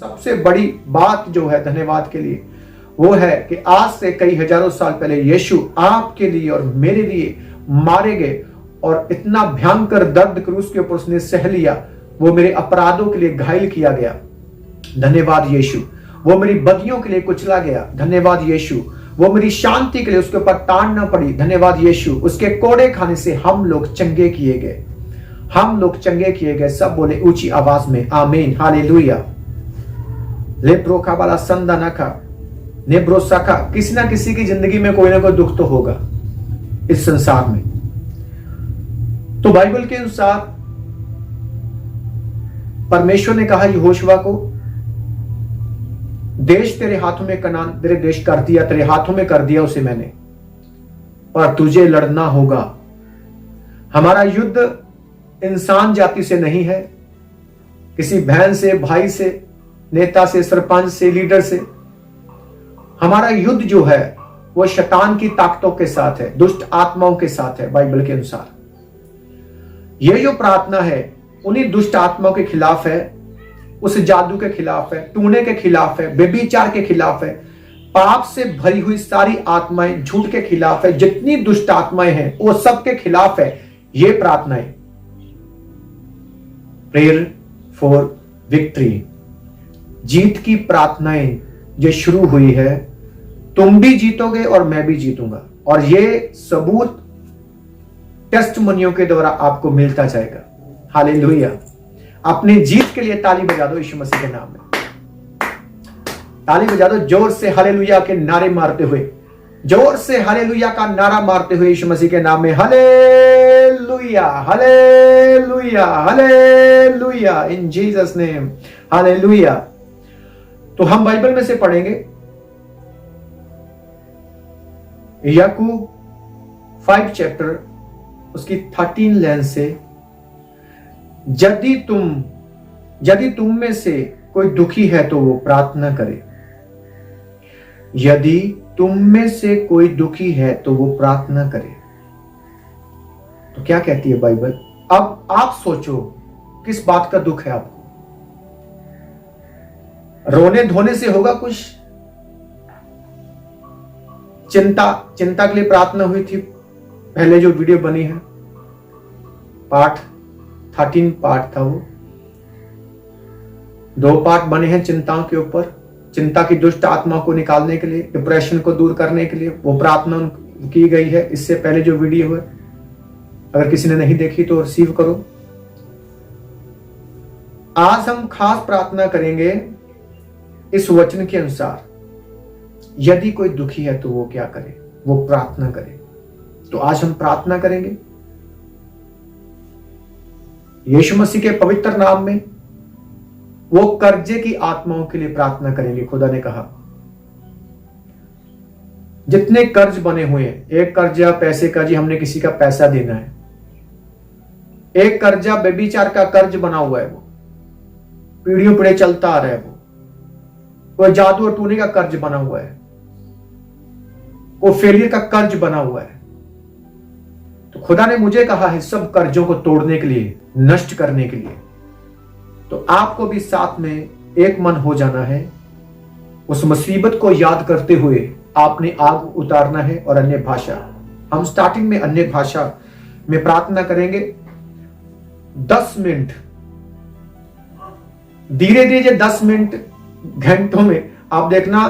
सबसे बड़ी बात जो है धन्यवाद के लिए वो है कि आज से कई हजारों साल पहले यीशु आपके लिए और मेरे लिए मारे गए और इतना भयंकर दर्द क्रूस के ऊपर उसने सह लिया। वो मेरे अपराधों के लिए घायल किया गया, धन्यवाद यीशु। वो मेरी बदियों के लिए कुचला गया, धन्यवाद यीशु। वो मेरी शांति के लिए उसके ऊपर तान न पड़ी, धन्यवाद यीशु। उसके कोड़े खाने से हम लोग चंगे किए गए, हम लोग चंगे किए गए। सब बोले ऊंची आवाज में आमीन, हालेलुया। लेब्रो का वाला संदा ना खा नेब्रो सखा। किसी ना किसी की जिंदगी में कोई ना कोई दुख तो होगा इस संसार में। तो बाइबल के अनुसार परमेश्वर ने कहा यहोशुआ को, देश तेरे हाथों में, कनान तेरे देश कर दिया, तेरे हाथों में कर दिया उसे मैंने, पर तुझे लड़ना होगा। हमारा युद्ध इंसान जाति से नहीं है, किसी बहन से, भाई से, नेता से, सरपंच से, लीडर से। हमारा युद्ध जो है वो शैतान की ताकतों के साथ है, दुष्ट आत्माओं के साथ है। बाइबल के अनुसार ये जो प्रार्थना है उन्हीं दुष्ट आत्माओं के खिलाफ है, उस जादू के खिलाफ है, टूने के खिलाफ है, व्यभिचार के खिलाफ है, पाप से भरी हुई सारी आत्माएं, झूठ के खिलाफ है। जितनी दुष्ट आत्माएं हैं वो सब के खिलाफ है ये प्रार्थनाएं। प्रेयर फॉर विक्ट्री, जीत की प्रार्थनाएं जो शुरू हुई है। तुम भी जीतोगे और मैं भी जीतूंगा, और ये सबूत टेस्टमनियों के द्वारा आपको मिलता जाएगा। हालेलुया। अपनी जीत के लिए ताली बजा दो यीशु मसीह के नाम में, ताली बजा दो जोर से हालेलुया के नारे मारते हुए, जोर से हालेलुया का नारा मारते हुए यीशु मसीह के नाम में हालेलुया, हालेलुया, हालेलुया, इन जीसस नेम, हालेलुया। तो हम बाइबल में से पढ़ेंगे याकूब 5 चैप्टर उसकी 13 लाइन से, यदि तुम में से कोई दुखी है तो वो प्रार्थना करे। यदि तुम में से कोई दुखी है तो वो प्रार्थना करे। तो क्या कहती है बाइबल? अब आप सोचो किस बात का दुख है आपको? रोने धोने से होगा कुछ? चिंता के लिए प्रार्थना हुई थी, पहले जो वीडियो बनी है पार्ट 13 पार्ट था, वो 2 पार्ट बने हैं चिंताओं के ऊपर। चिंता की दुष्ट आत्मा को निकालने के लिए, डिप्रेशन को दूर करने के लिए वो प्रार्थना की गई है। इससे पहले जो वीडियो है अगर किसी ने नहीं देखी तो रिसीव करो। आज हम खास प्रार्थना करेंगे इस वचन के अनुसार, यदि कोई दुखी है तो वो क्या करे? वो प्रार्थना करे। तो आज हम प्रार्थना करेंगे यीशु मसीह के पवित्र नाम में। वो कर्जे की आत्माओं के लिए प्रार्थना करेंगे। खुदा ने कहा जितने कर्ज बने हुए हैं, एक कर्जा पैसे का, जी हमने किसी का पैसा देना है। एक कर्जा व्यभिचार का कर्ज बना हुआ है, वो पीढ़ियों पीढ़ी चलता आ रहा है। वो कोई जादू और टूने का कर्ज बना हुआ है, वो फेलियर का कर्ज बना हुआ है। तो खुदा ने मुझे कहा है सब कर्जों को तोड़ने के लिए, नष्ट करने के लिए। तो आपको भी साथ में एक मन हो जाना है। उस मुसीबत को याद करते हुए आपने आग उतारना है और अन्य भाषा। हम स्टार्टिंग में अन्य भाषा में प्रार्थना करेंगे 10 मिनट, धीरे धीरे 10 मिनट घंटों में आप देखना,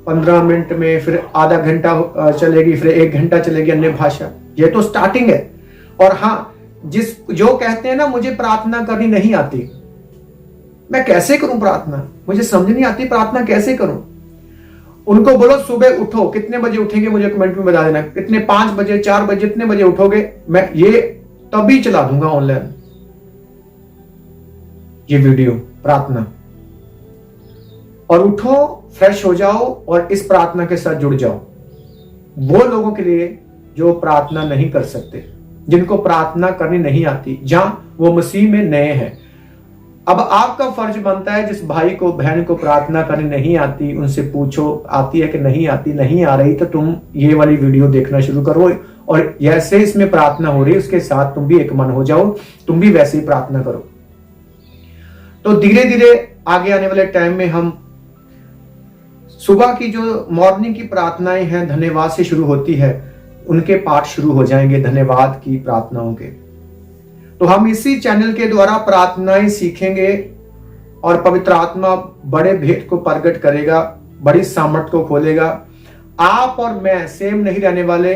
15 मिनट में, फिर आधा घंटा चलेगी, फिर 1 घंटा चलेगी अन्य भाषा। ये तो स्टार्टिंग है। और हाँ, जो कहते हैं ना मुझे प्रार्थना करनी नहीं आती, मैं कैसे करूं प्रार्थना, मुझे समझ नहीं आती प्रार्थना कैसे करूं, उनको बोलो सुबह उठो। कितने बजे उठेंगे मुझे कमेंट में बता देना। कितने, 5 बजे, 4 बजे, जितने बजे उठोगे मैं ये तभी चला दूंगा ऑनलाइन ये वीडियो प्रार्थना। और उठो, फ्रेश हो जाओ और इस प्रार्थना के साथ जुड़ जाओ। वो लोगों के लिए जो प्रार्थना नहीं कर सकते, जिनको प्रार्थना करनी नहीं आती, जहां वो मसीह में नए हैं। अब आपका फर्ज बनता है, जिस भाई को बहन को प्रार्थना करनी नहीं आती उनसे पूछो आती है कि नहीं आती। नहीं आ रही तो तुम ये वाली वीडियो देखना शुरू करो, और जैसे इसमें प्रार्थना हो रही है उसके साथ तुम भी एक मन हो जाओ, तुम भी वैसे ही प्रार्थना करो। तो धीरे धीरे आगे आने वाले टाइम में हम सुबह की जो मॉर्निंग की प्रार्थनाएं हैं धन्यवाद से शुरू होती है, उनके पाठ शुरू हो जाएंगे धन्यवाद की प्रार्थनाओं के। तो हम इसी चैनल के द्वारा प्रार्थनाएं सीखेंगे और पवित्र आत्मा बड़े भेद को प्रकट करेगा, बड़ी सामर्थ को खोलेगा। आप और मैं सेम नहीं रहने वाले।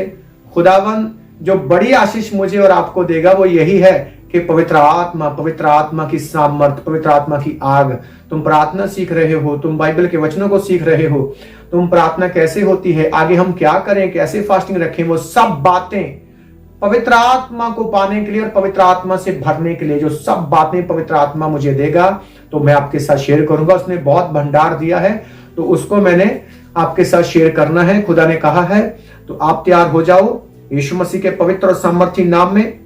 खुदावन जो बड़ी आशीष मुझे और आपको देगा वो यही है कि पवित्र आत्मा की सामर्थ, पवित्र आत्मा की आग। तुम प्रार्थना सीख रहे हो, तुम बाइबल के वचनों को सीख रहे हो, तुम प्रार्थना कैसे होती है, आगे हम क्या करें, कैसे फास्टिंग रखें, वो सब बातें पवित्र आत्मा को पाने के लिए और पवित्र आत्मा से भरने के लिए जो सब बातें पवित्र आत्मा मुझे देगा तो मैं आपके साथ शेयर करूंगा। उसने बहुत भंडार दिया है तो उसको मैंने आपके साथ शेयर करना है। खुदा ने कहा है तो आप तैयार हो जाओ यीशु मसीह के पवित्र और सामर्थी नाम में।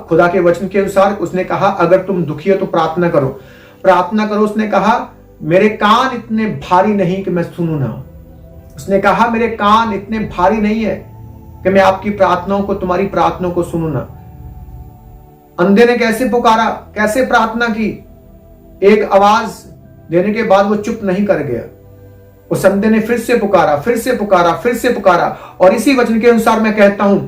खुदा के वचन के अनुसार उसने कहा अगर तुम दुखी हो तो प्रार्थना करो, प्रार्थना करो। उसने कहा मेरे कान इतने भारी नहीं कि मैं सुनूं ना। उसने कहा मेरे कान इतने भारी नहीं है कि मैं आपकी प्रार्थनाओं को, तुम्हारी प्रार्थनाओं को सुनूं ना। अंधे ने कैसे पुकारा, कैसे प्रार्थना की, एक आवाज देने के बाद वो चुप नहीं कर गया। उस अंधे ने फिर से पुकारा, फिर से पुकारा, फिर से पुकारा। और इसी वचन के अनुसार मैं कहता हूं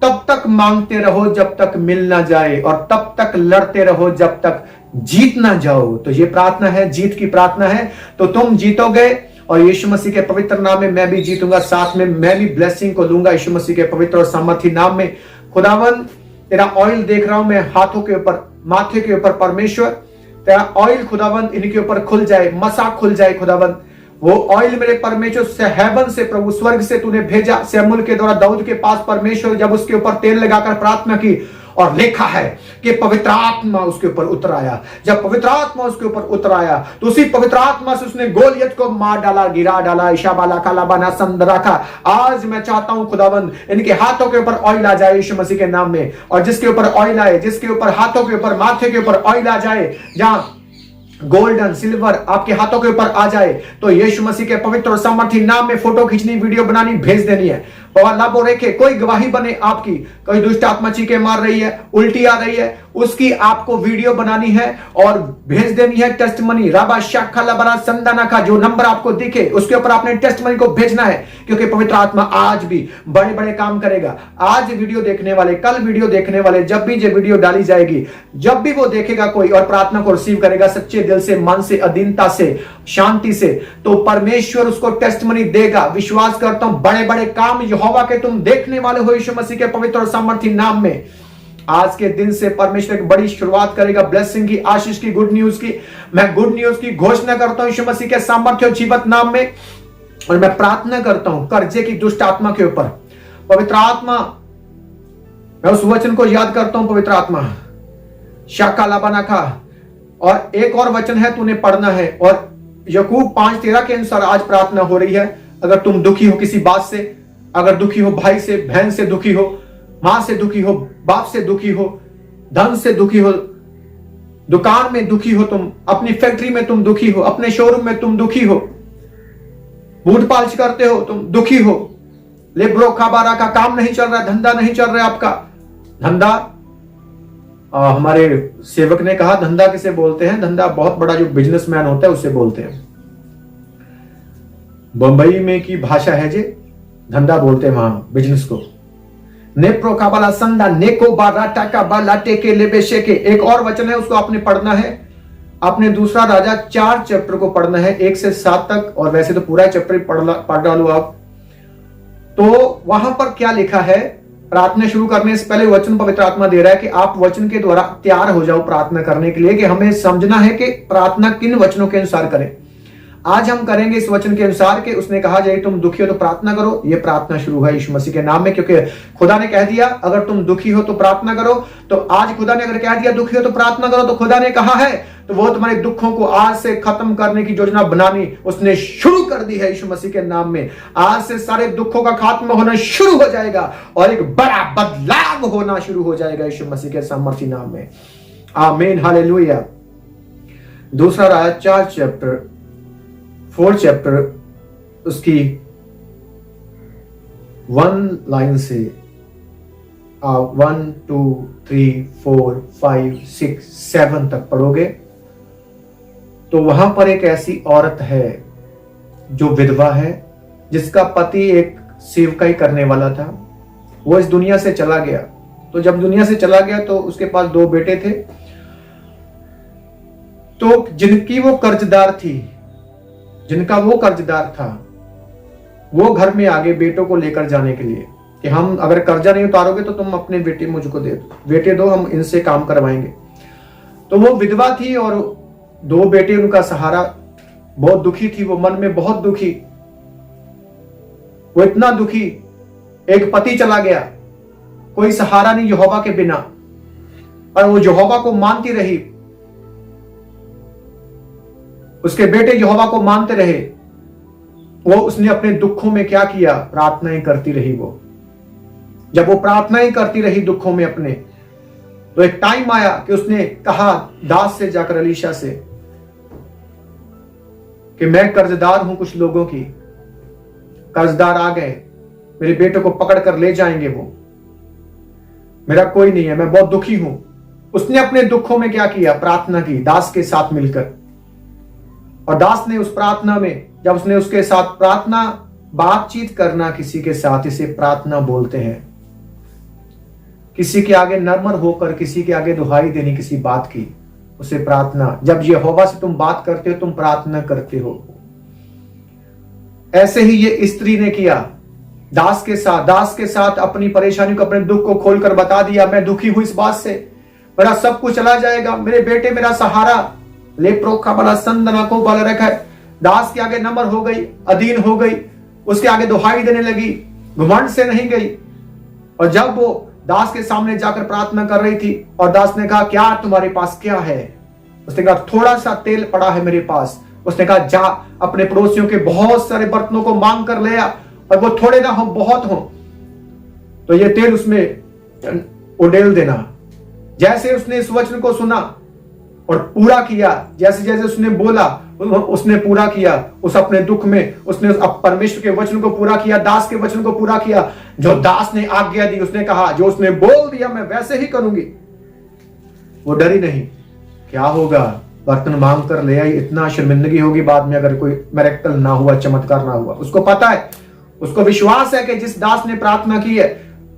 तब तक मांगते रहो जब तक मिल ना जाए, और तब तक लड़ते रहो जब तक जीत ना जाओ। तो ये प्रार्थना है, जीत की प्रार्थना है। तो तुम जीतोगे और यीशु मसीह के पवित्र नाम में मैं भी जीतूंगा, साथ में मैं भी ब्लेसिंग को लूंगा यीशु मसीह के पवित्र और सामर्थी नाम में। खुदावन तेरा ऑयल देख रहा हूं मैं हाथों के ऊपर, माथे के ऊपर। परमेश्वर तेरा ऑयल खुदावन इनके ऊपर खुल जाए, मसा खुल जाए खुदावन। वो ऑयल मेरे परमेश्वर से, हेवन से, प्रभु स्वर्ग से तूने भेजा। शमूएल के द्वारा दाऊद के पास परमेश्वर जब उसके ऊपर तेल लगाकर प्रार्थना की और लिखा है कि पवित्र आत्मा उसके ऊपर उतर आया। जब पवित्र आत्मा उसके ऊपर उतर आया तो उसी पवित्र आत्मा से उसने गोलियत को मार डाला, गिरा डाला, इशाबाला कालाबाना संद रखा। आज मैं चाहता हूं खुदाबंद इनके हाथों के ऊपर ऑयल आ जाए यीशु मसीह के नाम में। और जिसके ऊपर ऑयल आए, जिसके ऊपर हाथों के ऊपर, माथे के ऊपर ऑयल आ जाए, जहां गोल्डन सिल्वर आपके हाथों के ऊपर आ जाए, तो यीशु मसीह के पवित्र और सामर्थी नाम में फोटो खींचनी, वीडियो बनानी, भेज देनी है। और लाभो रेखे कोई गवाही बने आपकी, कोई दुष्ट आत्मा चीखे मार रही है, उल्टी आ रही है, उसकी आपको वीडियो बनानी है और भेज देनी है। टेस्टमनी राबा शाखा लबरा संदाना का जो नंबर आपको दिखे उसके ऊपर आपने टेस्टमनी को भेजना है, क्योंकि पवित्र आत्मा आज भी बड़े बड़े काम करेगा। आज वीडियो देखने वाले, कल वीडियो देखने वाले, जब भी ये वीडियो डाली जाएगी, जब भी वो देखेगा कोई और प्रार्थना को रिसीव करेगा सच्चे दिल से, मन से, अधीनता से, शांति से, तो परमेश्वर उसको टेस्टमनी देगा। विश्वास करता हूं बड़े बड़े काम यहोवा के तुम देखने वाले हो यीशु मसीह के पवित्र और सामर्थी नाम में। आज के दिन से परमेश्वर एक बड़ी शुरुआत करेगा, ब्लेसिंग की, आशीष की, गुड न्यूज की। मैं गुड न्यूज की घोषणा करता हूं यीशु मसीह के सामर्थ्य और जीवत नाम में। और मैं प्रार्थना करता हूं कर्जे की दुष्ट आत्मा के ऊपर, पवित्र आत्मा, मैं उस वचन को याद करता हूं, पवित्र आत्मा शाखा लाबाना का। और एक और वचन है तूने पढ़ना है, और याकूब 5:13 के अनुसार आज प्रार्थना हो रही है। अगर तुम दुखी हो किसी बात से, अगर दुखी हो भाई से, बहन से दुखी हो, मां से दुखी हो, बाप से दुखी हो, धन से दुखी हो, दुकान में दुखी हो, तुम अपनी फैक्ट्री में तुम दुखी हो, अपने शोरूम में तुम दुखी हो, बूट पालिश करते हो तुम दुखी हो, लेब्रो खाबारा का काम नहीं चल रहा, धंधा नहीं चल रहा आपका। धंधा, हमारे सेवक ने कहा धंधा किसे बोलते हैं? धंधा बहुत बड़ा जो बिजनेसमैन होता है उससे बोलते हैं। बंबई में की भाषा है जे धंधा बोलते हैं वहां बिजनेस को। नेप्रो का बाला संदा नेको बाराटा का बालाटे के लेबेशे के। एक और वचन है उसको आपने पढ़ना है, आपने दूसरा राजा 4 चैप्टर को पढ़ना है 1 से 7 तक, और वैसे तो पूरा चैप्टर पढ़ डालो आप। तो वहां पर क्या लिखा है, प्रार्थना शुरू करने से पहले वचन पवित्र आत्मा दे रहा है कि आप वचन के द्वारा तैयार हो जाओ प्रार्थना करने के लिए, कि हमें समझना है कि प्रार्थना किन वचनों के अनुसार करें। आज हम करेंगे इस वचन के अनुसार कि उसने कहा जाए तुम दुखी हो तो प्रार्थना करो। ये प्रार्थना शुरू है यीशु मसीह के नाम में, क्योंकि खुदा ने कह दिया अगर तुम दुखी हो तो प्रार्थना करो। तो आज खुदा ने अगर कह दिया दुखी हो तो प्रार्थना करो, तो खुदा ने कहा है तो वो तुम्हारे दुखों को आज से खत्म करने की योजना बनानी उसने शुरू कर दी है यीशु मसीह के नाम में। आज से सारे दुखों का खात्मा होना शुरू हो जाएगा और एक बड़ा बदलाव होना शुरू हो जाएगा यीशु मसीह के सामर्थी नाम में। आमीन, हालेलुया। दूसरा राजा 4 चैप्टर उसकी 1 लाइन से 1 2 3 4 5 6 7 तक पढ़ोगे तो वहां पर एक ऐसी औरत है जो विधवा है, जिसका पति एक सेवकाई करने वाला था, वो इस दुनिया से चला गया। तो जब दुनिया से चला गया तो उसके पास 2 बेटे थे, तो जिनकी वो कर्जदार थी, जिनका वो कर्जदार था, वो घर में आगे बेटों को लेकर जाने के लिए कि हम अगर कर्जा नहीं उतारोगे तो तुम अपने बेटे मुझको दे दो, बेटे दो, हम इनसे काम करवाएंगे। तो वो विधवा थी और 2 बेटे उनका सहारा। बहुत दुखी थी वो, मन में बहुत दुखी, वो इतना दुखी। एक पति चला गया, कोई सहारा नहीं यहोवा के बिना, और वो यहोवा को मानती रही, उसके बेटे यहोवा को मानते रहे। वो उसने अपने दुखों में क्या किया, प्रार्थनाएं करती रही। वो जब वो प्रार्थनाएं करती रही दुखों में अपने, तो एक टाइम आया कि उसने कहा दास से जाकर, अलीशा से, कि मैं कर्जदार हूं कुछ लोगों की, कर्जदार आ गए, मेरे बेटे को पकड़ कर ले जाएंगे, वो मेरा कोई नहीं है, मैं बहुत दुखी हूं। उसने अपने दुखों में क्या किया, प्रार्थना की दास के साथ मिलकर। और दास ने उस प्रार्थना में, जब उसने उसके साथ प्रार्थना, बातचीत करना किसी के साथ, इसे प्रार्थना बोलते हैं। किसी के आगे नर्मर होकर किसी के आगे दुहाई देनी किसी बात की, उसे प्रार्थना। जब यहोवा से तुम बात करते हो, तुम प्रार्थना करते हो। ऐसे ही ये स्त्री ने किया, दास के साथ अपनी परेशानी को, अपने दुख को खोलकर बता दिया। मैं दुखी हूं इस बात से, मेरा सब कुछ चला जाएगा, मेरे बेटे मेरा सहारा। लेप्रो का बड़ा संदना को बल रखा है। दास के आगे नंबर हो गई, अधीन हो गई, उसके आगे दुहाई देने लगी, घुमंड से नहीं गई। और जब वो दास के सामने जाकर प्रार्थना कर रही थी, और दास ने कहा क्या तुम्हारे पास क्या है, उसने कहा थोड़ा सा तेल पड़ा है मेरे पास। उसने कहा जा अपने पड़ोसियों के बहुत सारे बर्तनों को मांग कर ले आ, और वो थोड़े ना हो बहुत हो, तो ये तेल उसमें उडेल देना। जैसे उसने इस वचन को सुना और पूरा किया, जैसे जैसे उसने बोला उसने पूरा किया। उस अपने दुख में उसने परमेश्वर के वचन को पूरा किया, दास के वचन को पूरा किया। जो दास ने आज्ञा दी, उसने कहा जो उसने बोल दिया मैं वैसे ही करूंगी। वो डरी नहीं, क्या होगा, बर्तन मांग कर ले आई, इतना शर्मिंदगी होगी बाद में अगर कोई मिरेकल ना हुआ, चमत्कार ना हुआ। उसको पता है, उसको विश्वास है कि जिस दास ने प्रार्थना की है,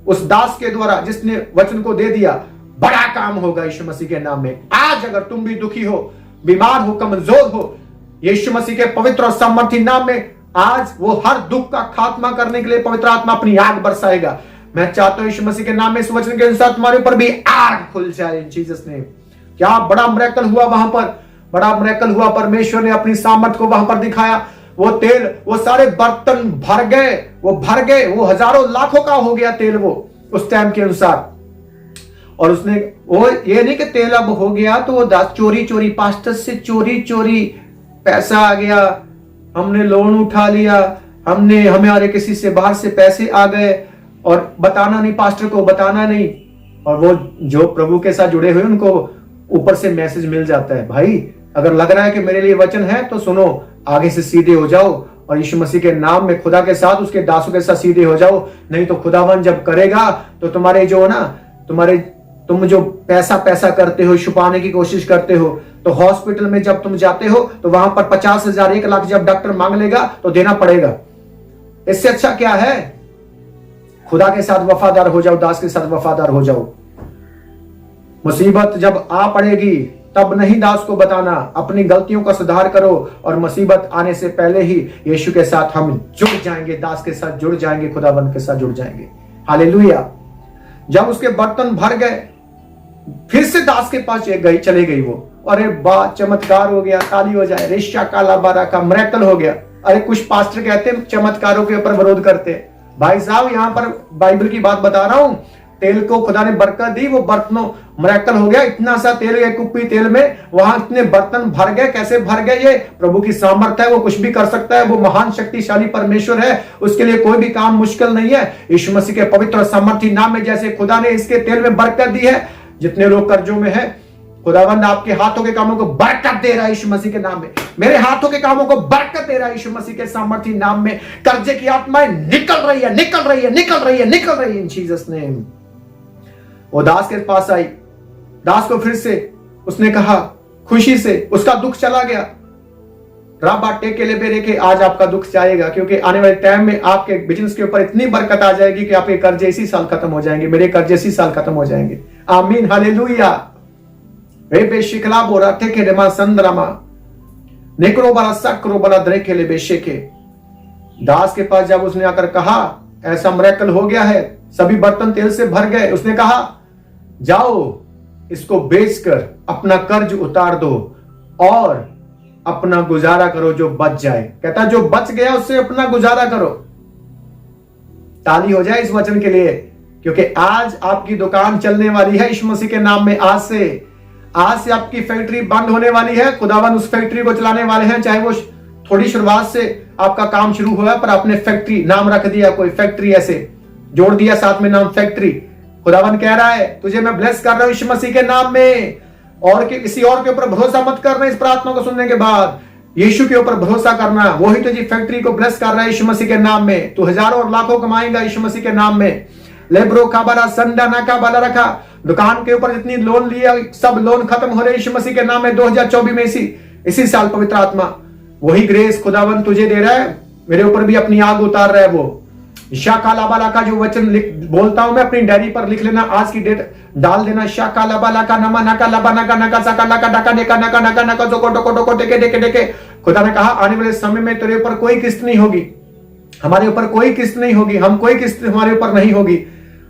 उस दास के द्वारा जिसने वचन को दे दिया, बड़ा काम होगा यीशु मसीह के नाम में। आज अगर तुम भी दुखी हो, बीमार हो, कमजोर हो, यीशु मसीह के पवित्र और सामर्थी नाम में आज वो हर दुख का खात्मा करने के लिए पवित्र आत्मा अपनी आग बरसाएगा। मैं चाहता हूं यीशु मसीह के नाम में इस वचन के अनुसार तुम्हारे ऊपर भी आग खुल जाए इन जीसस नेम। क्या बड़ा मिरेकल हुआ वहां पर, बड़ा मिरेकल हुआ। परमेश्वर ने अपनी सामर्थ को वहां पर दिखाया। वो तेल, वो सारे बर्तन भर गए, वो भर गए, वो हजारों लाखों का हो गया तेल वो उस टाइम के अनुसार। और उसने वो ये नहीं कि तेल अब हो गया तो वो चोरी चोरी, पास्टर से चोरी चोरी पैसा आ गया, हमने लोन उठा लिया, हमारे किसी से बाहर से पैसे आ गए और बताना नहीं, पास्टर को बताना नहीं। और वो जो प्रभु के साथ जुड़े हुए उनको ऊपर से मैसेज मिल जाता है, भाई अगर लग रहा है कि मेरे लिए वचन है तो सुनो, आगे से सीधे हो जाओ और यीशु मसीह के नाम में खुदा के साथ, उसके दासों के साथ सीधे हो जाओ। नहीं तो खुदावन जब करेगा तो तुम्हारे जो ना, तुम जो पैसा करते हो, छुपाने की कोशिश करते हो, तो हॉस्पिटल में जब तुम जाते हो तो वहां पर 50,000 1 लाख जब डॉक्टर मांग लेगा तो देना पड़ेगा। इससे अच्छा क्या है, खुदा के साथ वफादार हो जाओ, दास के साथ वफादार हो जाओ। मुसीबत जब आ पड़ेगी तब नहीं दास को बताना, अपनी गलतियों का सुधार करो और मुसीबत आने से पहले ही यीशु के साथ हम जुड़ जाएंगे, दास के साथ जुड़ जाएंगे, खुदाबंद के साथ जुड़ जाएंगे। हालेलुया। जब उसके बर्तन भर गए, फिर से दास के पास चले गई वो। अरे बा, चमत्कार हो गया, ताली हो जाए, रेशा काला बारा का मिरेकल हो गया। अरे कुछ पास्टर कहते हैं चमत्कारों के ऊपर विरोध करते हैं। भाई साहब यहां पर बाइबल की बात बता रहा हूं, तेल को खुदा ने बरकत दी, वो बर्तनों मिरेकल हो गया। इतना सा तेल, एक कुप्पी तेल में वहां इतने बर्तन भर गए। कैसे भर गए? ये प्रभु की सामर्थ है, वो कुछ भी कर सकता है, वो महान शक्तिशाली परमेश्वर है, उसके लिए कोई भी काम मुश्किल नहीं है। यीशु मसीह के पवित्र और सामर्थी नाम में जैसे खुदा ने इसके तेल में बरकत दी है, जितने लोग कर्जों में है, खुदावंद आपके हाथों के कामों को बरकत दे रहा है यीशु मसीह के नाम में। मेरे हाथों के कामों को बरकत दे रहा है यीशु मसीह के सामर्थी नाम में। कर्जे की आत्माएं निकल रही है, निकल रही है, निकल रही है, निकल रही है इन जीसस नेम। वो दास के पास आई, दास को फिर से उसने कहा, खुशी से उसका दुख चला गया। राबा टेके ले बेरे के आज आपका दुख जाएगा, क्योंकि आने वाले टाइम में आपके बिजनेस के ऊपर इतनी बरकत आ जाएगी कि आपके कर्जे इसी साल खत्म हो जाएंगे, मेरे कर्जे इसी साल खत्म हो जाएंगे। आमीन, हालेलुया। रे बेशिकला बोरा टेके रे मा संद्रमा नेकरो बरा सक्रो बरा द्रेके ले बेशेके। दास के पास जब उसने आकर कहा ऐसा मिरेकल हो गया है, सभी बर्तन तेल से भर गए, उसने कहा जाओ इसको बेचकर अपना कर्ज उतार दो और अपना गुजारा करो जो बच जाए। कहता जो बच गया उससे अपना गुजारा करो। ताली हो जाए इस वचन के लिए, क्योंकि आज आपकी दुकान चलने वाली है यीशु मसीह के नाम में। आज से आपकी फैक्ट्री बंद होने वाली है। खुदावन उस फैक्ट्री को चलाने वाले हैं, चाहे वो थोड़ी शुरुआत से आपका काम शुरू हुआ, पर आपने फैक्ट्री नाम रख दिया, कोई फैक्ट्री ऐसे जोड़ दिया साथ में नाम फैक्ट्री। खुदावन कह रहा है तुझे मैं ब्लेस कर रहा हूं यीशु मसीह के नाम में, और किसी और के ऊपर भरोसा मत करना। इस प्रार्थना को सुनने के बाद यीशु के ऊपर भरोसा करना, वही तुझे फैक्ट्री को ब्लेस कर रहा है यीशु मसीह के नाम में। तू हजारों और लाखों कमाएगा यीशु मसीह के नाम में। लेब्रो का बाला संडा ना का बाला रखा, दुकान के ऊपर जितनी लोन लिया सब लोन खत्म हो रहे यीशु मसीह के नाम में। 2024 में इसी साल पवित्र आत्मा वही ग्रेस खुदावन तुझे दे रहा है, मेरे ऊपर भी अपनी आग उतार रहा है। वो शाका लाबाला का जो वचन बोलता हूं मैं अपनी डायरी पर लिख लेना, आज की डेट डाल देना। शाका लाबाला का नमा नका लबा नका नका सका लका डका डेका नका नका नका जोको टोको टोको टेके डेके डेके। खुदा ने कहा आने वाले समय में तेरे ऊपर कोई किस्त नहीं होगी, हमारे ऊपर कोई किस्त नहीं होगी, हम कोई किस्त हमारे ऊपर नहीं होगी,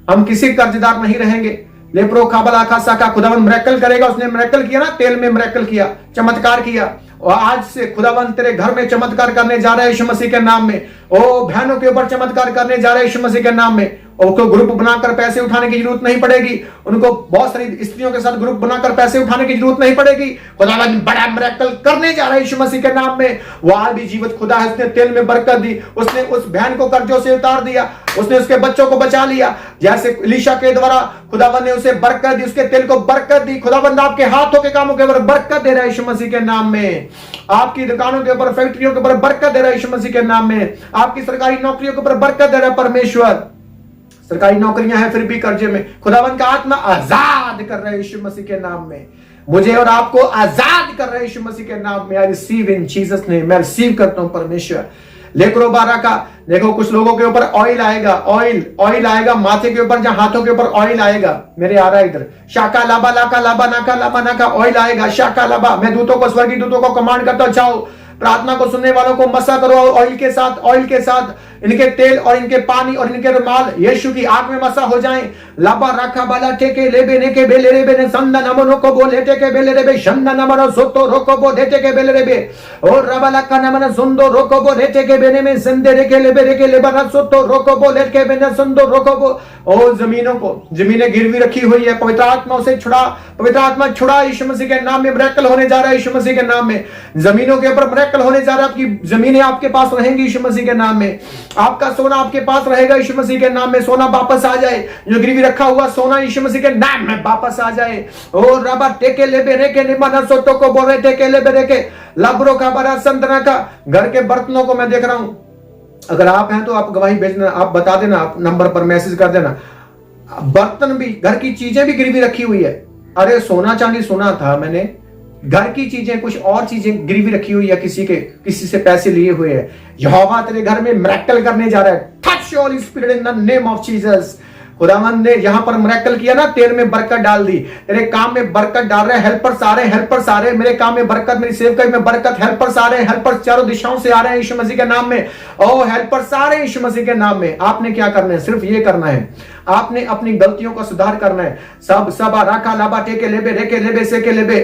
हम किसी कर्जदार नहीं रहेंगे। लेप्रो खाबला खासा का खुदावन मिरेकल करेगा। उसने मिरेकल किया ना, तेल में मिरेकल किया, चमत्कार किया, और आज से खुदावन तेरे घर में चमत्कार करने जा रहा है यीशु मसीह के नाम में। ओ बहनों के ऊपर चमत्कार करने जा रहा है यीशु मसीह के नाम में। उनको ग्रुप बनाकर पैसे उठाने की जरूरत नहीं पड़ेगी, उनको बहुत सारी स्त्रियों के साथ ग्रुप बनाकर पैसे उठाने की जरूरत नहीं पड़ेगी। खुदावन बड़ा मिरेकल करने जा रहा है यीशु मसीह के नाम में। वो आज भी जीवित खुदा है, उसने तेल में बरकत दी, उसने उस बहन को कर्जों से उतार दिया, उसने उसके बच्चों को बचा लिया। जैसे एलीशा के द्वारा खुदावन ने उसे बरकत दी, उसके तेल को बरकत दी। खुदावन आपके हाथों के कामों के ऊपर बरकत दे रहा है यीशु मसीह के नाम में। आपकी दुकानों के ऊपर, फैक्ट्रियों के ऊपर बरकत दे रहा है यीशु मसीह के नाम में। आपकी सरकारी नौकरियों के ऊपर बरकत दे रहा है परमेश्वर। सरकारी नौकरियां हैं फिर भी कर्जे में, खुदावन का आत्मा आजाद कर रहा है यीशु मसीह के नाम में। मुझे और आपको आजाद कर रहा है यीशु मसीह के नाम में। I receive in Jesus name, मैं रिसीव करता हूं परमेश्वर। लेकरो बारा का देखो, कुछ लोगों के ऊपर ऑयल आएगा, ऑयल आएगा माथे के ऊपर, जहां हाथों के ऊपर ऑयल आएगा। मेरे आ रहा है इधर, शाका लाबा लाका लाबा नाका लाबा नाका ऑयल आएगा, शाका लाबा। मैं दूतों को, स्वर्गीय दूतों को कमांड करता हूं, जाओ प्रार्थना को सुनने वालों को मसा करो ऑयल के साथ इनके तेल और इनके पानी और इनके रुमाल यीशु की आग में मसा हो जाएं। लाबा रखा बाला टेके लेबे ने के बेले रे बेने संदा नमनो को बोले टेके बेले रे बे शंदा नमनो सोतो रोको बो देते के बेले रे बे और रबाला का नमन सुंदो रोको बो देते के बेने में संदे रे के लेबा ना सोतो रोको बो लेट के बेने संदो रोको बो। और जमीनें गिरवी रखी हुई है, पवित्र आत्मा से छुड़ा, पवित्र आत्मा छुड़ा यीशु मसीह के नाम में। मिरेकल होने जा रहा है यीशु मसीह के नाम में। जमीनों के ऊपर मिरेकल होने जा रहा है, आपकी जमीनें आपके पास रहेंगी यीशु मसीह के नाम में। आपका सोना आपके पास रहेगा यीशु मसीह के नाम में। सोना वापस आ जाए, जो गिरवी रखा हुआ सोना यीशु मसीह के नाम में वापस आ जाए। और रबा टेके लेबे रेके निमना सोतो को बोले टेके लेबे रेके लबरो का बड़ा संतना का। घर के बर्तनों को मैं देख रहा हूं, अगर आप हैं तो आप गवाही भेजना, आप बता देना, आप नंबर पर मैसेज कर देना। बर्तन भी, घर की चीजें भी गिरवी रखी हुई है। अरे सोना चांदी सुना था मैंने, घर की चीजें, कुछ और चीजें गिरवी रखी हुई है, किसी से पैसे लिए हुए हैं। यहोवा तेरे घर में मिरेकल करने जा रहा है। Touch Holi spirit in the name of Jesus. खुदावंद ने यहां पर मिरेकल किया ना, तेल में बरकत डाल दी, तेरे काम में बरकत डाल रहे। हेल्पर्स आ रहे, मेरे काम में बरकत, मेरी सेवकाई में बरकत। हेल्पर्स आ रहे हैं, हेल्पर्स चारों दिशाओं से आ रहे हैं यीशु मसीह के नाम में। ओ हेल्पर्स आ रहे हैं यीशु मसीह के नाम में। आपने क्या करना है? सिर्फ ये करना है, आपने अपनी गलतियों का सुधार करना है। सब राका लाबा टेके लेबे रेके लेबे से के लेबे।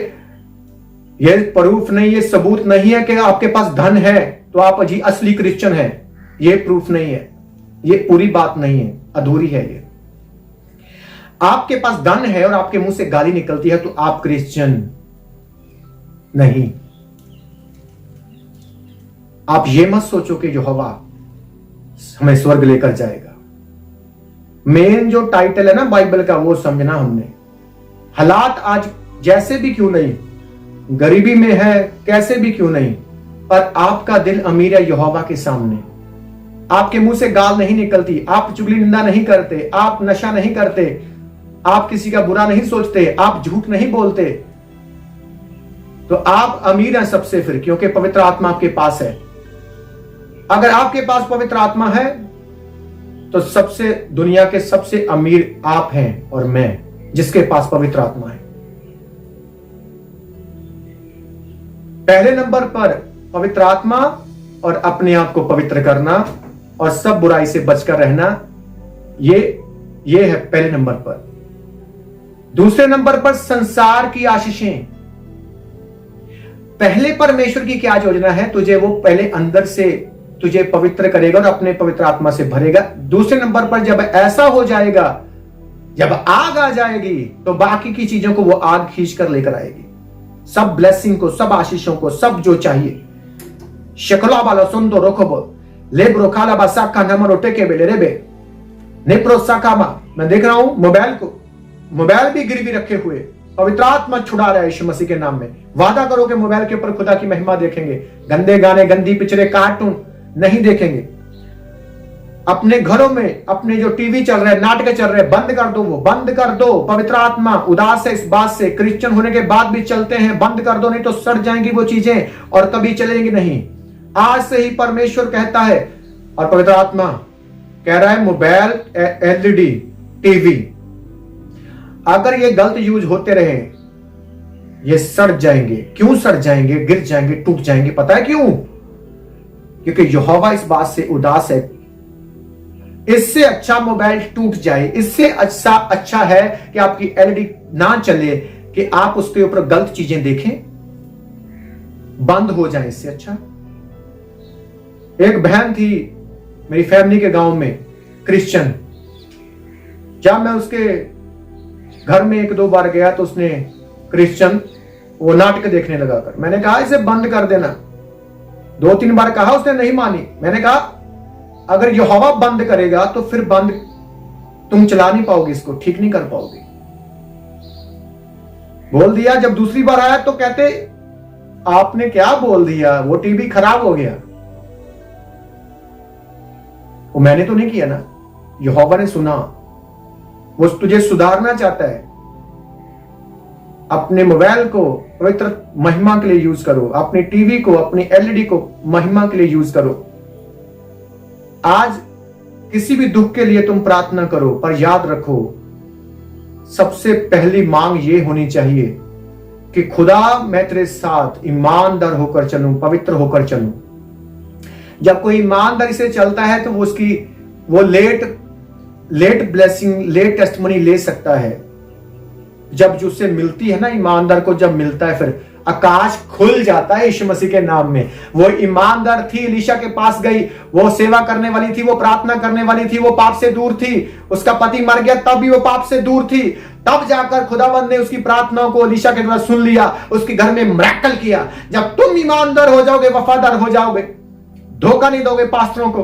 ये प्रूफ नहीं, ये सबूत नहीं है कि आपके पास धन है तो आप जी असली क्रिश्चियन है। ये प्रूफ नहीं है, ये पूरी बात नहीं है, अधूरी है। ये आपके पास धन है और आपके मुंह से गाली निकलती है तो आप क्रिश्चियन नहीं। आप ये मत सोचो कि यहोवा हमें स्वर्ग लेकर जाएगा। मेन जो टाइटल है ना बाइबल का, वो समझना हमने। हालात आज जैसे भी क्यों नहीं, गरीबी में है, कैसे भी क्यों नहीं, पर आपका दिल अमीर है यहोवा के सामने। आपके मुंह से गाल नहीं निकलती, आप चुगली निंदा नहीं करते, आप नशा नहीं करते, आप किसी का बुरा नहीं सोचते, आप झूठ नहीं बोलते। तो आप अमीर हैं सबसे फिर, क्योंकि पवित्र आत्मा आपके पास है। अगर आपके पास पवित्र आत्मा है तो सबसे दुनिया के सबसे अमीर आप हैं और मैं, जिसके पास पवित्र आत्मा है। पहले नंबर पर पवित्र आत्मा और अपने आप को पवित्र करना और सब बुराई से बचकर रहना, ये है पहले नंबर पर। दूसरे नंबर पर संसार की आशीषें। पहले परमेश्वर की क्या योजना है, तुझे वो पहले अंदर से तुझे पवित्र करेगा और अपने पवित्र आत्मा से भरेगा। दूसरे नंबर पर जब ऐसा हो जाएगा, जब आग आ जाएगी, तो बाकी की चीजों को वो आग खींच कर लेकर आएगी, सब ब्लेसिंग को, सब आशीषों को, सब जो चाहिए। शकला बाला सुंदो रोखबो लेब्रो खाला बासाका नमरो टेके बेले रेबे नेप्रो साकामा। मैं देख रहा हूं मोबाइल को, मोबाइल भी गिरवी रखे हुए, पवित्र आत्मा छुड़ा रहा है यीशु मसीह के नाम में। वादा करो कि मोबाइल के ऊपर खुदा की महिमा देखेंगे, गंदे गाने, गंदी पिक्चरें, कार्टून नहीं देखेंगे। अपने घरों में अपने जो टीवी चल रहे, नाटक चल रहे, बंद कर दो, वो बंद कर दो। पवित्र आत्मा उदास है इस बात से, क्रिश्चियन होने के बाद भी चलते हैं, बंद कर दो, नहीं तो सड़ जाएंगी वो चीजें और कभी चलेंगी नहीं। आज से ही परमेश्वर कहता है और पवित्र आत्मा कह रहा है, मोबाइल, एलईडी, टीवी, अगर ये गलत यूज होते रहे, ये सड़ जाएंगे। क्यों सड़ जाएंगे, गिर जाएंगे, टूट जाएंगे? पता है क्यों? क्योंकि यहोवा इस बात से उदास है। इससे अच्छा मोबाइल टूट जाए, इससे अच्छा है कि आपकी एलईडी ना चले, कि आप उसके ऊपर गलत चीजें देखें, बंद हो जाए, इससे अच्छा। एक बहन थी मेरी फैमिली के गांव में, क्रिश्चियन। जब मैं उसके घर में 1-2 बार गया तो उसने क्रिश्चियन वो नाटक देखने लगा कर। मैंने कहा इसे बंद कर देना, 2-3 बार कहा, उसने नहीं मानी। मैंने कहा अगर यहोवा बंद करेगा तो फिर बंद तुम चला नहीं पाओगे, इसको ठीक नहीं कर पाओगे। बोल दिया। जब दूसरी बार आया तो कहते आपने क्या बोल दिया, वो टीवी खराब हो गया। वो मैंने तो नहीं किया ना, यहोवा ने सुना। वो तुझे सुधारना चाहता है। अपने मोबाइल को पवित्र महिमा के लिए यूज करो, अपनी टीवी को, अपनी एलईडी को महिमा के लिए यूज करो। आज किसी भी दुख के लिए तुम प्रार्थना करो, पर याद रखो सबसे पहली मांग ये होनी चाहिए कि खुदा मैं तेरे साथ ईमानदार होकर चलूं, पवित्र होकर चलूं। जब कोई ईमानदारी से चलता है तो वो लेट ब्लेसिंग, लेट टेस्टिमनी ले सकता है। जब जो उससे मिलती है ना, ईमानदार को जब मिलता है, फिर आकाश खुल जाता है यीशु मसीह के नाम में। वो ईमानदार थी, एलीशा के पास गई, वो सेवा करने वाली थी, वो प्रार्थना करने वाली थी, वो पाप से दूर थी। उसका पति मर गया तब भी वो पाप से दूर थी। तब जाकर खुदावंद ने उसकी प्रार्थनाओं को एलीशा के द्वारा सुन लिया, उसके घर में मिरेकल किया। जब तुम ईमानदार हो जाओगे, वफादार हो जाओगे, धोखा नहीं दोगे पास्टरों को।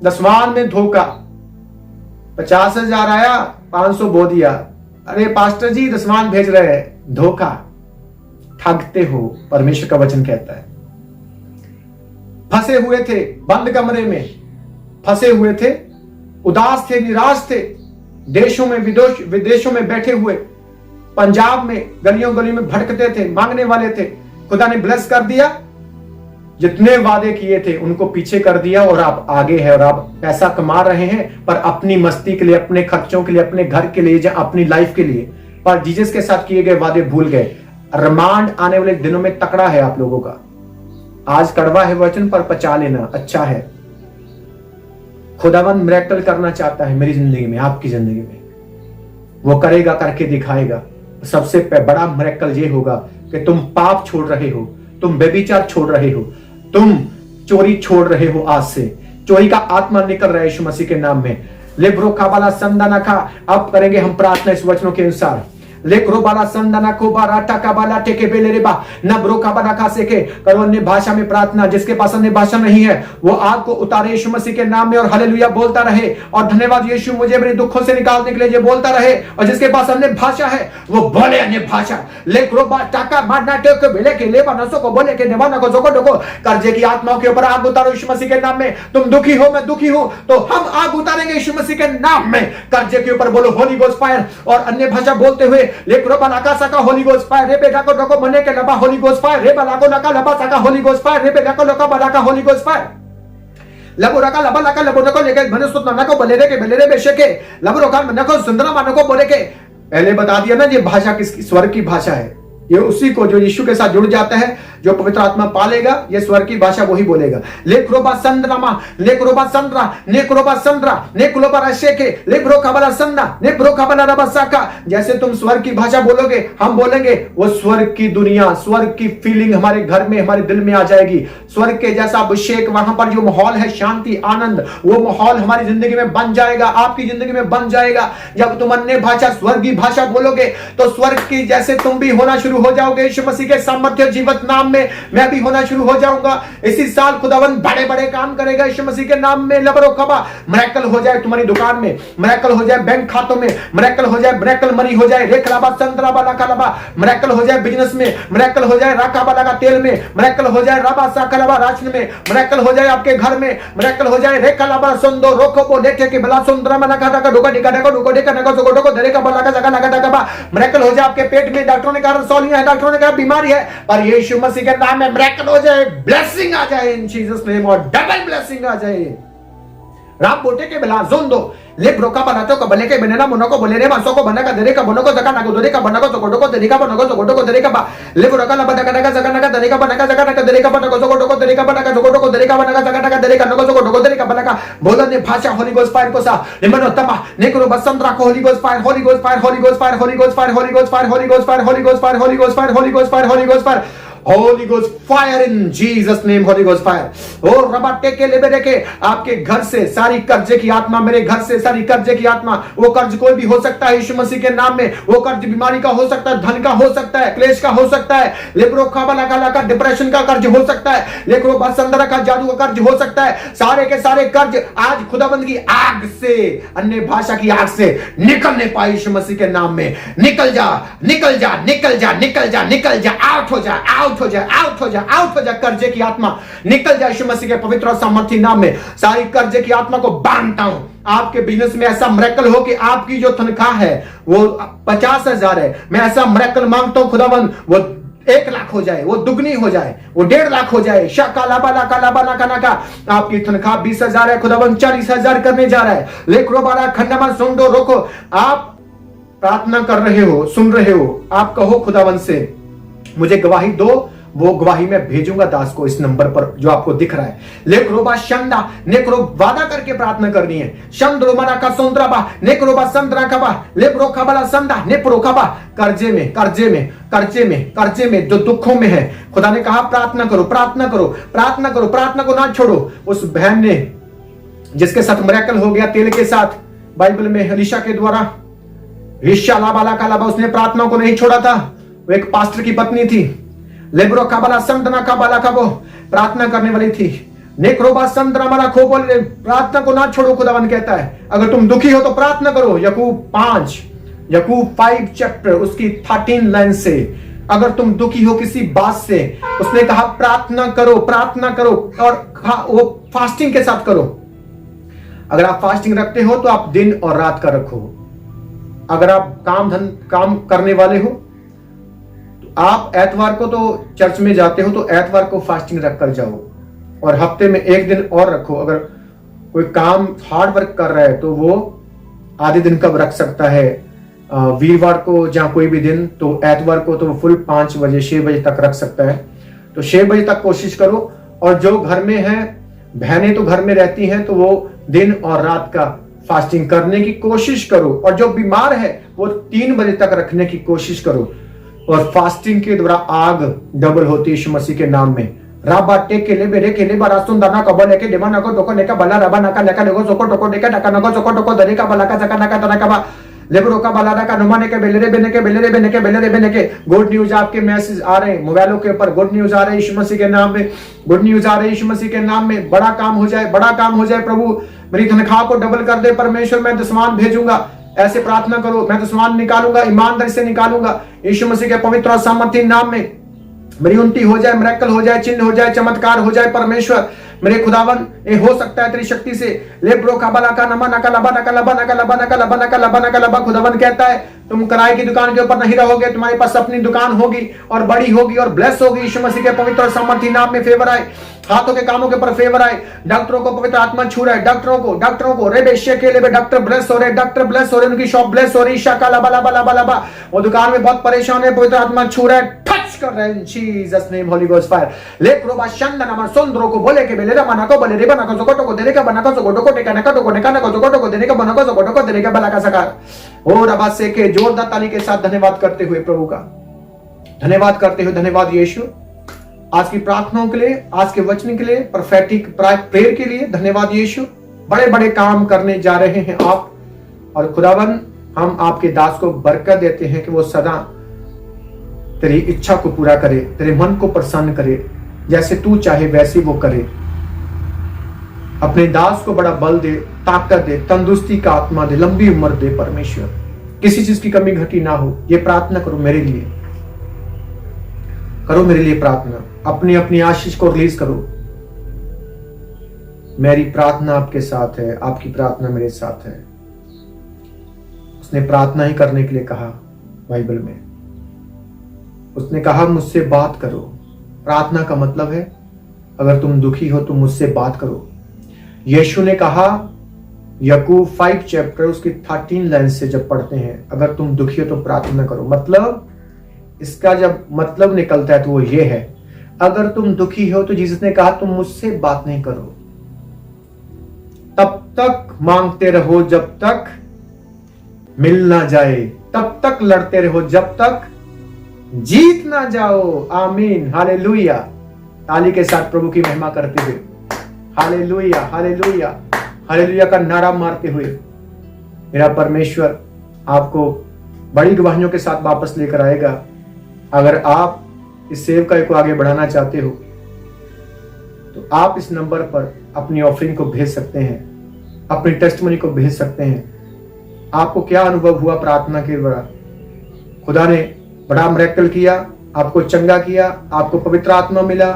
दसवान में धोखा, 50,000 आया, 500 बो दिया। अरे पास्टर जी दसवान भेज रहे हैं, धोखा, ठगते हो, परमेश्वर का वचन कहता है। फंसे हुए थे, बंद कमरे में फंसे हुए थे, उदास थे, निराश थे, देशों में विदेशों में बैठे हुए, पंजाब में गलियों गलियों में भटकते थे, मांगने वाले थे। खुदा ने ब्लेस कर दिया, जितने वादे किए थे उनको पीछे कर दिया और आप आगे हैं और आप पैसा कमा रहे हैं, पर अपनी मस्ती के लिए, अपने खर्चों के लिए, अपने घर के लिए, अपनी लाइफ के लिए, पर जीसस के साथ किए गए वादे भूल गए। रिमांड आने वाले दिनों में तकड़ा है आप लोगों का। आज कड़वा है वचन, पर पचा लेना, अच्छा है। खुदावंद मिरेकल करना चाहता है मेरी जिंदगी में, आपकी जिंदगी में। वो करेगा, करके दिखाएगा। सबसे बड़ा मिरेकल ये होगा कि तुम पाप छोड़ रहे हो, तुम व्यभिचार छोड़ रहे हो, तुम चोरी छोड़ रहे हो। आज से चोरी का आत्मा निकल रहा है यीशु मसीह के नाम में। लेब्रो काबाला संदाना का। अब करेंगे हम प्रार्थना इस वचनों के अनुसार। लेक्रो बाला संदाना को बाराटा का बाला टेके बेले रेबा नब्रो का बाला खा सेके। करो अन्य भाषा में प्रार्थना। जिसके पास अन्य भाषा नहीं है वो आग को उतारे यीशु मसीह के नाम में और हालेलुया बोलता रहे और धन्यवाद यीशु मुझे मेरे दुखों से निकालने के लिए ये बोलता रहे। और जिसके पास अन्य भाषा है वो बोले अन्य भाषा। लेक्रो बा टाका मारना टेके बेले के लेबा नसो को बोले के नेवाना को जोको डोको। कर्जे की आत्माओं के ऊपर आग उतारो यीशु मसीह के नाम में। तुम दुखी हो, मैं दुखी हूं, तो हम आग उतारेंगे यीशु मसीह के नाम में। कर्जे के ऊपर बोलो होली गोस्ट फायर। और अन्य भाषा बोलते हुए ले क्रोबा लाका सका होली गोस्ट फायर रे बेटा को डको मने के लबा होली गोस्ट फायर रे बलाको लका लबा सका होली गोस्ट फायर रे बेटा को लका बलाका होली गोस्ट फायर लबुरका लबा लका लबुरको लेके मने सुत ना को बलेरे के बलेरे बेशे के लबुरका मने को सुंदरा मानो को बोले के पहले बता दिया ना ये भाषा किसकी स्वर्ग की भाषा है। ये उसी को जो यीशु के साथ जुड़ जाता है, जो पवित्र आत्मा पालेगा, ये स्वर्ग की भाषा वही बोलेगा। लेक्रोबा संद्रमा लेक्रोबा संद्रा नेक्रोबा संद्रा नेक्लोबा रशेके लेब्रो कबला संदा नेब्रो कबला रबसाका। जैसे तुम स्वर्ग की भाषा बोलोगे, हम बोलेंगे, वो स्वर्ग की दुनिया, स्वर्ग की फीलिंग हमारे घर में, हमारे दिल में आ जाएगी। स्वर्ग के जैसा अभिषेक, वहां पर जो माहौल है शांति आनंद, वो माहौल हमारी जिंदगी में बन जाएगा, आपकी जिंदगी में बन जाएगा। जब तुम अन्य भाषा स्वर्गीय भाषा बोलोगे तो स्वर्ग की जैसे तुम भी होना शुरू हो जाओगे। यीशु मसीह के सामर्थ्य जीवित नाम में मैं भी होना शुरू हो जाऊंगा। इसी साल खुदावन बड़े बड़े काम करेगा यीशु मसीह के नाम में। लबरो खबा मिरेकल हो जाए तुम्हारी दुकान में, मिरेकल हो जाए बैंक खातों में, मिरेकल हो जाए, मिरेकल मनी हो जाए, रेखलाबा संतराबा लाकालाबा, मिरेकल हो जाए बिजनेस में, मिरेकल हो जाए राकाबा लगा तेल में, मिरेकल हो जाए राबा साकलाबा राशन में, मिरेकल हो जाए आपके घर में, मिरेकल हो जाए रेखलाबा संदो रोकोबो लेटे के बला सुंदरा मना का का डोका डिका डका डोको डिका नका जोको डोको दरे का बला का जगह लगा डका। मिरेकल हो जाए आपके पेट में, डॉक्टरों ने कहा रसौलियां है, डॉक्टरों ने कहा बीमारी है, पर यीशु मसीह के नाम में मिरेकल हो जाए, ब्लेसिंग आ जाए इन जीसस नेम, और डबल ब्लेसिंग आ जाए। राम बोटे के बिला जोंदो ले ब्रोका बनातो को बने के बनेना मनो को बोले रे मासो को बना का दरे का बनो को जका ना को दरे का बना को तो कोटो को दरे का बनो को तो कोटो को दरे का बा ले ब्रोका ला बना का जका ना का दरे का बना का जका ना का दरे का बना को तो कोटो को दरे का बना का तो कोटो को दरे का बना का जका ना का दरे का नको तो कोटो को दरे का बना का बोलन ने भाषा होली गोस्ट फायर को सा निमनो तमा नेकरो बसंत राखो Holi ghost fire Holi ghost fire Holi ghost fire Holi ghost fire Holi ghost fire Holi ghost fire Holi ghost fire Holi ghost fire Holi ghost fire Holi ghost fire Holy Ghost fire in Jesus name, Holy Ghost fire। और रबाटे के ले बेरे के आपके घर से सारी कर्जे की आत्मा, मेरे घर से सारी कर्जे की आत्मा, वो कर्ज कोई भी हो सकता है यीशु मसीह के नाम में। वो कर्ज बीमारी का हो सकता है, धन का हो सकता है, क्लेश का हो सकता है, लेब्रो खाबला का डिप्रेशन का कर्ज हो सकता है, लेब्रो बसंदरा का जादू का कर्ज हो सकता है। सारे के सारे कर्ज आज खुदाबंद की आग से, अन्य भाषा की आग से निकलने पाए यीशु मसीह के नाम में। निकल जा निकल जा निकल जा निकल जा निकल जा, आउट हो जा आउट हो जा आउट हो जा आउट हो जा। कर्जे की आत्मा निकल जाए यीशु मसीह के पवित्र और सामर्थी नाम में। सारी कर्जे की आत्मा को बांधता हूं। आपके बिजनेस में ऐसा मिरेकल हो कि आपकी जो तनख्वाह है वो 50,000 है, मैं ऐसा मिरेकल मांगता हूं खुदावन, वो 1 लाख हो जाए, वो दुगनी हो जाए, वो 1.5 लाख हो जाए। का आपकी तनख्वाह 20,000 है, खुदावन 40,000 करने जा रहा है। लेक्रो बारा खंडमा सुंदो रोको। आप प्रार्थना कर रहे हो, सुन रहे हो, आप कहो खुदावन से मुझे गवाही दो, वो गवाही मैं भेजूंगा दास को इस नंबर पर जो आपको दिख रहा है। लेक्रोबा शंदा नेक्रो वादा करके प्रार्थना करनी है। शंद्रोमना का सुंदराबा नेक्रोबा संद्रा कबा लेब्रो खबला संदा नेप्रो खबा। कर्जे में कर्जे में कर्जे में कर्जे में जो दुखों में है, खुदा ने कहा प्रार्थना करो प्रार्थना करो प्रार्थना करो, प्रार्थना को ना छोड़ो। उस बहन ने जिसके साथ मिरेकल हो गया तेल के साथ, बाइबल में एलीशा के द्वारा, ईशा लाबाला का लाबा, उसने प्रार्थना को नहीं छोड़ा था। वो एक पास्टर की पत्नी थी, लेब्रो काबला संतना काबला का, वो प्रार्थना करने वाली थी। नेक्रोबा संतना मरा खो बोले प्रार्थना को ना छोड़ो, खुदावन कहता है अगर तुम दुखी हो तो प्रार्थना करो। यकूब 5 चैप्टर उसकी 13 लाइन से, अगर तुम दुखी हो किसी बात से, उसने कहा प्रार्थना करो और वो फास्टिंग के साथ करो। अगर आप फास्टिंग रखते हो तो आप दिन और रात का रखो। अगर आप काम करने वाले हो, आप एतवार को तो चर्च में जाते हो तो एतवार को फास्टिंग रख कर जाओ, और हफ्ते में 1 दिन और रखो। अगर कोई काम हार्ड वर्क कर रहा है तो वो आधे दिन कब रख सकता है, वीरवार को जहां कोई भी दिन, तो एतवार को तो फुल 5 बजे 6 बजे तक रख सकता है। तो 6 बजे तक कोशिश करो। और जो घर में है, बहनें तो घर में रहती हैं, तो वो दिन और रात का फास्टिंग करने की कोशिश करो। और जो बीमार है वो 3 बजे तक रखने की कोशिश करो। और फास्टिंग के द्वारा आग डबल होती है यीशु मसीह के नाम में। राबा टेके ले बेरे के ले बरासुन दाना कबल लेके देवा नको टोको लेका बला रबा नका लेका लेगो जोको टोको लेका डका नको जोको टोको दरे का बला का जका नका तना का बा लेबरो का बला का नुमाने के बेलेरे बेने के गुड न्यूज आपके मैसेज आ रहे हैं मोबाइलों के ऊपर। गुड न्यूज आ रहे हैं यीशु मसीह के नाम में, गुड न्यूज आ रहे हैं यीशु मसीह के नाम में। बड़ा काम हो जाए, बड़ा काम हो जाए। प्रभु मेरी तनख्वाह को डबल कर दे परमेश्वर, मैं दसवान भेजूंगा। ऐसे प्रार्थना करो, मैं दसवान निकालूंगा, ईमानदारी से निकालूंगा यीशु मसीह के पवित्र और सामर्थी नाम में। मेरी उन्नति हो जाए, मिरेकल हो जाए, चिन्ह हो जाए, चमत्कार हो जाए। परमेश्वर मेरे खुदावन ये हो सकता है तेरी शक्ति से। लेब्रो का बला का नमा नका लबा नका लबा नका लबा नका लबा नका लबा नका लबा। खुदावन कहता है तुम किराए की दुकान के ऊपर नहीं रहोगे, तुम्हारे पास अपनी दुकान होगी और बड़ी होगी और ब्लेस होगी। यीशु मसीह के पवित्र और सामर्थी नाम में फेवर आए, हाथों के कामों के ऊपर फेवर आए। डॉक्टरों को पवित्र आत्मा छू रहा है, डॉक्टरों को रेबेशे के लिए डॉक्टर ब्लेस हो रहे, डॉक्टर ब्लेस हो रहे, उनकी शॉप ब्लेस हो रही। शाका लबा लबा लबा लबा, वो दुकान में बहुत परेशान है, पवित्र आत्मा छू रहा है, टच कर रहे हैं Jesus name, holy ghost fire. लेक्रोबा शंदन अमर सुंदरों को बोले के बेले रमना को बोले रेबना को जोकोटो को देने का बना को जोकोटो को टेका नका को नेका को जोकोटो को देने का बना को जोकोटो को देने का बला का सकार। और आवाज से के जोरदार ताली के साथ धन्यवाद करते हुए प्रभु का धन्यवाद करते हुए, धन्यवाद यीशु आज की प्रार्थनाओं के लिए, आज के वचन के लिए, प्रोफेटिक प्रेयर के लिए धन्यवाद यीशु। बड़े बड़े काम करने जा रहे हैं आप, और खुदावन हम आपके दास को बरकत देते हैं कि वो सदा तेरी इच्छा को पूरा करे, तेरे मन को प्रसन्न करे, जैसे तू चाहे वैसे वो करे। अपने दास को बड़ा बल दे, ताकत दे, तंदुरुस्ती का आत्मा दे, लंबी उम्र दे परमेश्वर, किसी चीज की कमी घटी ना हो। ये प्रार्थना करो मेरे लिए, करो मेरे लिए प्रार्थना, अपनी अपनी आशीष को रिलीज करो। मेरी प्रार्थना आपके साथ है, आपकी प्रार्थना मेरे साथ है। उसने प्रार्थना ही करने के लिए कहा बाइबल में, उसने कहा मुझसे बात करो। प्रार्थना का मतलब है अगर तुम दुखी हो तो मुझसे बात करो। यीशु ने कहा याकूब 5 चैप्टर उसकी 13 लाइन से जब पढ़ते हैं, अगर तुम दुखी हो तो प्रार्थना करो। मतलब इसका जब मतलब निकलता है तो वो ये है, अगर तुम दुखी हो तो जीसस ने कहा तुम मुझसे बात नहीं करो, तब तक मांगते रहो जब तक मिल ना जाए, तब तक लड़ते रहो जब तक जीत ना जाओ। आमीन, हालेलुया। ताली के साथ प्रभु की महिमा करते हुए हालेलुया हालेलुया हालेलुया का नारा मारते हुए मेरा परमेश्वर आपको बड़ी गवाहियों के साथ वापस लेकर आएगा। अगर आप इस सेवकाई को आगे बढ़ाना चाहते हो तो आप इस नंबर पर अपनी ऑफरिंग को भेज सकते हैं, अपनी टेस्टमनी को भेज सकते हैं। आपको क्या अनुभव हुआ प्रार्थना के द्वारा? खुदा ने बड़ा मिरेकल किया, आपको चंगा किया, आपको पवित्र आत्मा मिला,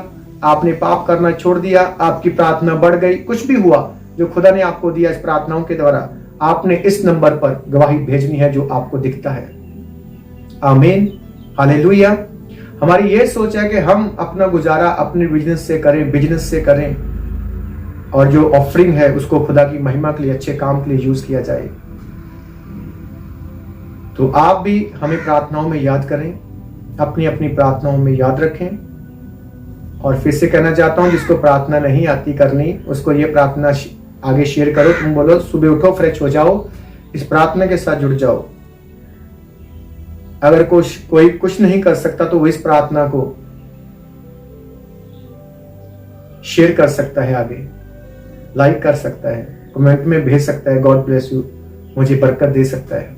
आपने पाप करना छोड़ दिया, आपकी प्रार्थना बढ़ गई, कुछ भी हुआ जो खुदा ने आपको दिया इस प्रार्थनाओं के द्वारा, आपने इस नंबर पर गवाही भेजनी है जो आपको दिखता है। आमीन, हालेलुया। हमारी ये सोच है कि हम अपना गुजारा अपने बिजनेस से करें और जो ऑफरिंग है उसको खुदा की महिमा के लिए, अच्छे काम के लिए यूज किया जाए। तो आप भी हमें प्रार्थनाओं में याद करें, अपनी अपनी प्रार्थनाओं में याद रखें। और फिर से कहना चाहता हूं, जिसको प्रार्थना नहीं आती करनी उसको ये प्रार्थना आगे शेयर करो। तुम बोलो सुबह उठो, फ्रेश हो जाओ, इस प्रार्थना के साथ जुड़ जाओ। अगर कोई कुछ नहीं कर सकता तो वो इस प्रार्थना को शेयर कर सकता है, आगे लाइक कर सकता है, कमेंट में भेज सकता है, गॉड ब्लेस यू, मुझे बरकत दे सकता है।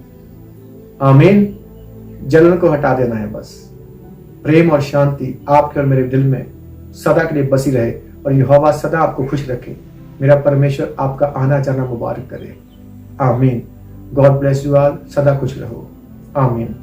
आमीन। जलन को हटा देना है बस। प्रेम और शांति आपके और मेरे दिल में सदा के लिए बसी रहे और यहोवा सदा आपको खुश रखे। मेरा परमेश्वर आपका आना जाना मुबारक करे। आमीन। God bless you all. सदा खुश रहो। आमीन।